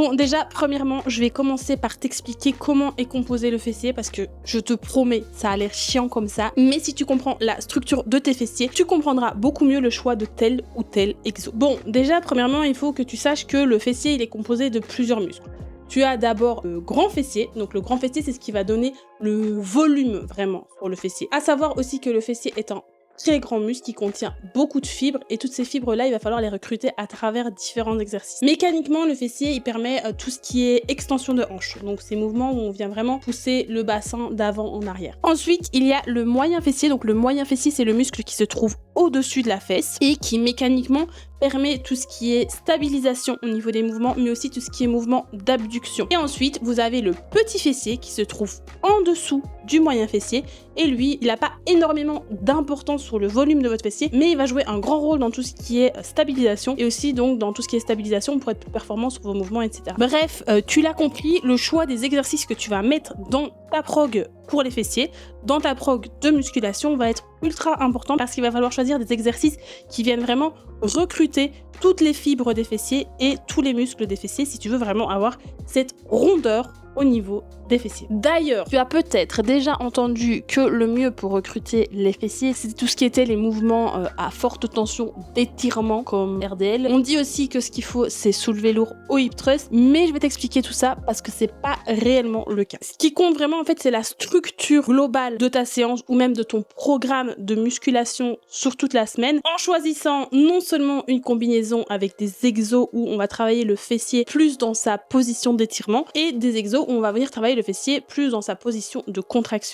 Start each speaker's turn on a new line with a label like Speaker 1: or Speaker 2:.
Speaker 1: Bon, déjà, premièrement, je vais commencer par t'expliquer comment est composé le fessier parce que je te promets, ça a l'air chiant comme ça. Mais si tu comprends la structure de tes fessiers, tu comprendras beaucoup mieux le choix de tel ou tel exo. Bon, déjà, premièrement, il faut que tu saches que le fessier, il est composé de plusieurs muscles. Tu as d'abord le grand fessier. Donc le grand fessier, c'est ce qui va donner le volume vraiment sur le fessier. À savoir aussi que le fessier est un très grand muscle qui contient beaucoup de fibres et toutes ces fibres là il va falloir les recruter à travers différents exercices. Mécaniquement le fessier il permet tout ce qui est extension de hanche, donc ces mouvements où on vient vraiment pousser le bassin d'avant en arrière. Ensuite il y a le moyen fessier, donc le moyen fessier c'est le muscle qui se trouve au-dessus de la fesse et qui mécaniquement permet tout ce qui est stabilisation au niveau des mouvements, mais aussi tout ce qui est mouvement d'abduction. Et ensuite, vous avez le petit fessier qui se trouve en dessous du moyen fessier. Et lui, il n'a pas énormément d'importance sur le volume de votre fessier, mais il va jouer un grand rôle dans tout ce qui est stabilisation et aussi donc dans tout ce qui est stabilisation pour être plus performant sur vos mouvements, etc. Bref, tu l'as compris, le choix des exercices que tu vas mettre dans ta prog pour les fessiers, dans ta prog de musculation va être ultra important parce qu'il va falloir choisir des exercices qui viennent vraiment recruter toutes les fibres des fessiers et tous les muscles des fessiers si tu veux vraiment avoir cette rondeur au niveau des fessiers. D'ailleurs, tu as peut-être déjà entendu que le mieux pour recruter les fessiers, c'est tout ce qui était les mouvements à forte tension d'étirement comme RDL. On dit aussi que ce qu'il faut, c'est soulever lourd au hip thrust, mais je vais t'expliquer tout ça parce que c'est pas réellement le cas. Ce qui compte vraiment, en fait, c'est la structure globale de ta séance ou même de ton programme de musculation sur toute la semaine, en choisissant non seulement une combinaison avec des exos où on va travailler le fessier plus dans sa position d'étirement et des exos où on va venir travailler le fessier plus dans sa position de contraction.